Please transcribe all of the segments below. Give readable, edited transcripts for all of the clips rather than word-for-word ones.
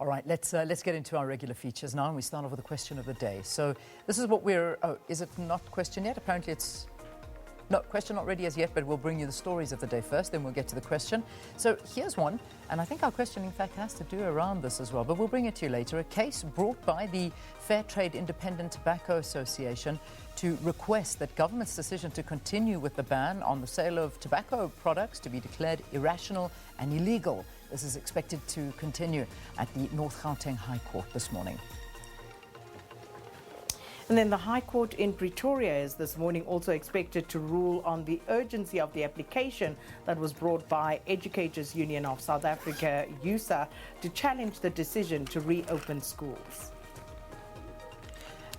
All right, let's get into our regular features now, and we start off with the question of the day. So this is what we're, is it not question yet? Apparently it's, no, question not ready as yet, but we'll bring you the stories of the day first, then we'll get to the question. So here's one, and I think our question, in fact, has to do around this as well, but we'll bring it to you later. A case brought by the Fair Trade Independent Tobacco Association to request that government's decision to continue with the ban on the sale of tobacco products to be declared irrational and illegal. This is expected to continue at the North Gauteng High Court this morning. And then the High Court in Pretoria is this morning also expected to rule on the urgency of the application that was brought by Educators Union of South Africa, USA, to challenge the decision to reopen schools.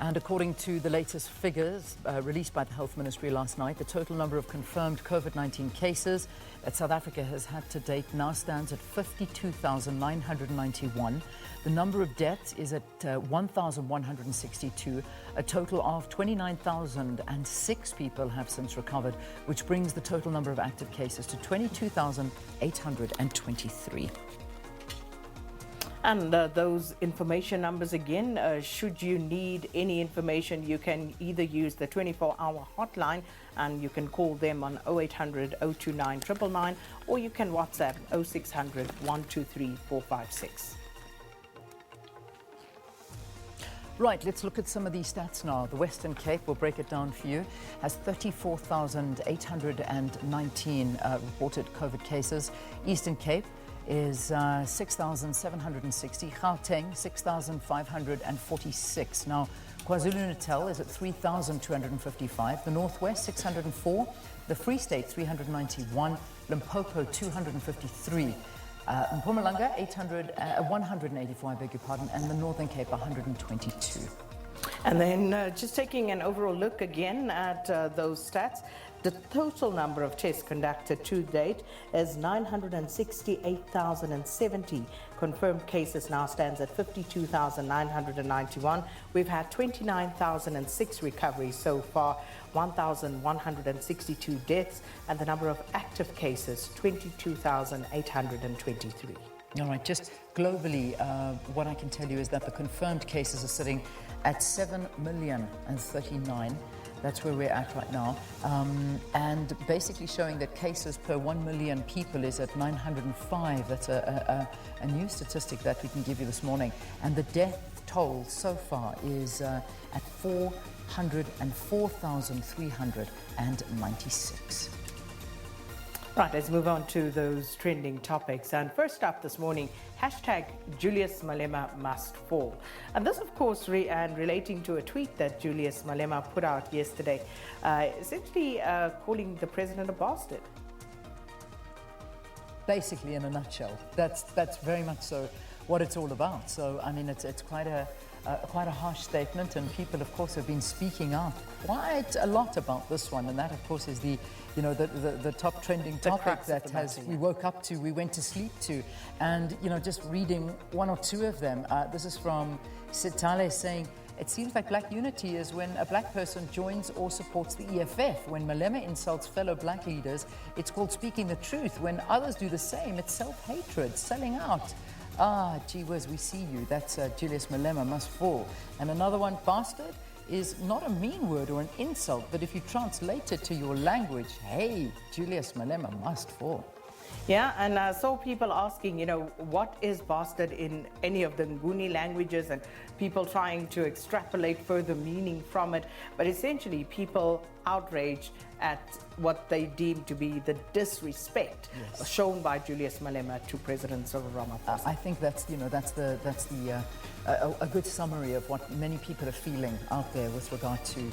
And according to the latest figures released by the Health Ministry last night, the total number of confirmed COVID-19 cases that South Africa has had to date now stands at 52,991. The number of deaths is at 1,162. A total of 29,006 people have since recovered, which brings the total number of active cases to 22,823. And those information numbers again, should you need any information, you can either use the 24-hour hotline and you can call them on 0800 029 999, or you can WhatsApp 0600 123 456. Right, let's look at some of these stats now. The Western Cape, we'll break it down for you, has 34,819 reported COVID cases. Eastern Cape is 6,760, Gauteng 6,546. Now, KwaZulu-Natal is at 3,255, the Northwest 604, the Free State 391, Limpopo 253, Mpumalanga 184, I beg your pardon, and the Northern Cape 122. And then just taking an overall look again at those stats, the total number of tests conducted to date is 968,070. Confirmed cases now stands at 52,991. We've had 29,006 recoveries so far, 1,162 deaths, and the number of active cases, 22,823. All right, just globally, what I can tell you is that the confirmed cases are sitting at 7,039,000. That's where we're at right now. And basically showing that cases per 1 million people is at 905. That's a new statistic that we can give you this morning. And the death toll so far is at 404,396. Right, let's move on to those trending topics. And first up this morning, hashtag Julius Malema must fall. And this, of course, relating to a tweet that Julius Malema put out yesterday, essentially calling the president a bastard. Basically, in a nutshell, that's very much so what it's all about. So, I mean, it's quite a harsh statement, and people, of course, have been speaking out quite a lot about this one, and that, of course, is the top trending topic that we woke up to, we went to sleep to, and just reading one or two of them. This is from Sitale saying, it seems like black unity is when a black person joins or supports the EFF. When Malema insults fellow black leaders, it's called speaking the truth. When others do the same, it's self-hatred, selling out. Ah, gee whiz, we see you. That's Julius Malema must fall. And another one, bastard, is not a mean word or an insult, but if you translate it to your language, hey, Julius Malema must fall. Yeah, and I saw people asking, what is bastard in any of the Nguni languages, and people trying to extrapolate further meaning from it. But essentially, people outraged at what they deem to be the disrespect shown by Julius Malema to President Cyril Ramaphosa. I think that's a good summary of what many people are feeling out there with regard to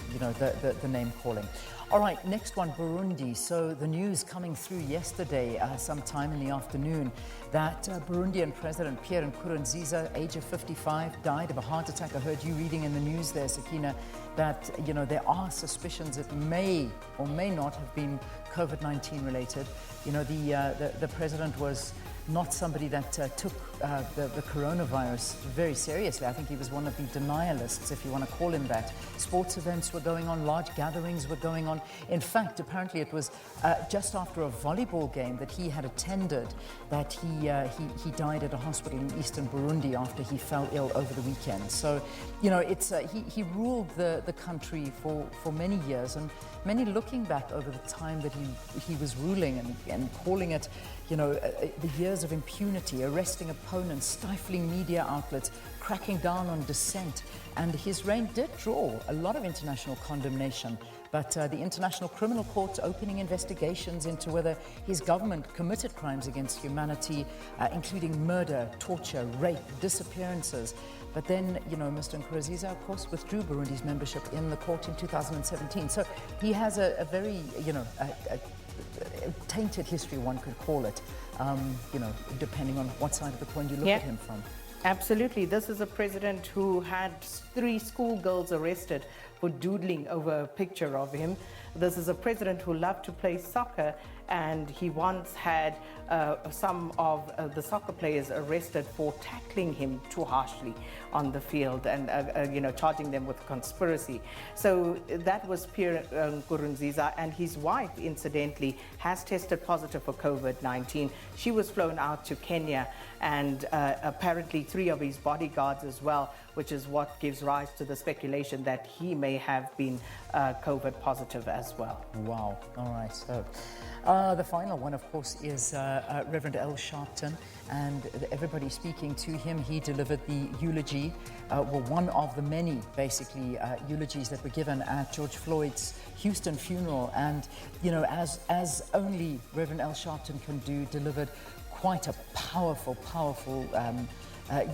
the name calling. All right, next one, Burundi. So the news coming through yesterday, sometime in the afternoon, that Burundian President Pierre Nkurunziza, age of 55, died of a heart attack. I heard you reading in the news there, Sakina, that there are suspicions it may or may not have been COVID-19 related. The president was not somebody that took the coronavirus very seriously. I think he was one of the denialists, if you want to call him that. Sports events were going on, large gatherings were going on. In fact, apparently it was just after a volleyball game that he had attended that he died at a hospital in eastern Burundi after he fell ill over the weekend. So, you know, it's he ruled the country for many years, and many looking back over the time that he was ruling and calling it, you know, the years of impunity, arresting opponents, stifling media outlets, cracking down on dissent. And his reign did draw a lot of international condemnation. But the International Criminal Court opening investigations into whether his government committed crimes against humanity, including murder, torture, rape, disappearances. But then, you know, Mr. Nkurunziza, of course, withdrew Burundi's membership in the court in 2017. So he has a very, you know, a tainted history, one could call it, you know, depending on what side of the coin you look at him from. Absolutely. This is a president who had 3 schoolgirls arrested for doodling over a picture of him. This is a president who loved to play soccer, and he once had some of the soccer players arrested for tackling him too harshly on the field and you know, charging them with conspiracy. So that was Pierre Nkurunziza, and his wife, incidentally, has tested positive for COVID-19. She was flown out to Kenya, and apparently 3 of his bodyguards as well, which is what gives rise to the speculation that he may have been COVID positive as well. Wow. All right. So the final one, of course, is Reverend Al Sharpton, and everybody speaking to him. He delivered the eulogy, well, one of the many, basically, eulogies that were given at George Floyd's Houston funeral. And, you know, as only Reverend Al Sharpton can do, delivered quite a powerful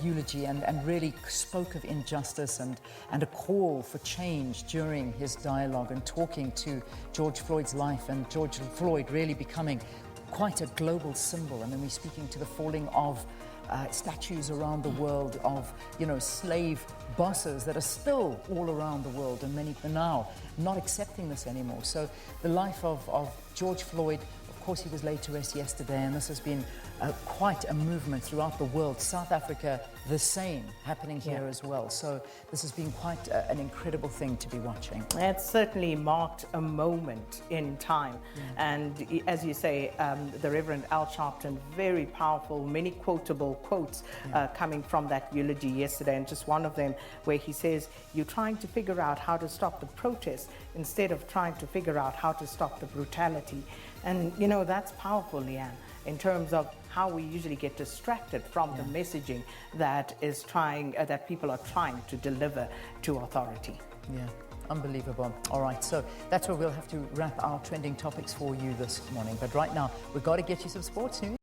eulogy, and really spoke of injustice and a call for change during his dialogue and talking to George Floyd's life, and George Floyd really becoming quite a global symbol. I mean, we're speaking to the falling of statues around the world of, you know, slave bosses that are still all around the world, and many are now not accepting this anymore. So the life of George Floyd, of course, he was laid to rest yesterday, and this has been quite a movement throughout the world. South Africa, the same, happening here as well. So this has been quite an incredible thing to be watching. It certainly marked a moment in time. And as you say, the Reverend Al Sharpton, very powerful, many quotable quotes coming from that eulogy yesterday. And just one of them where he says, you're trying to figure out how to stop the protests instead of trying to figure out how to stop the brutality. And, you know, that's powerful, Leanne, in terms of how we usually get distracted from the messaging that is that people are trying to deliver to authority. Yeah, unbelievable. All right, so that's where we'll have to wrap our trending topics for you this morning. But right now, we've got to get you some sports news.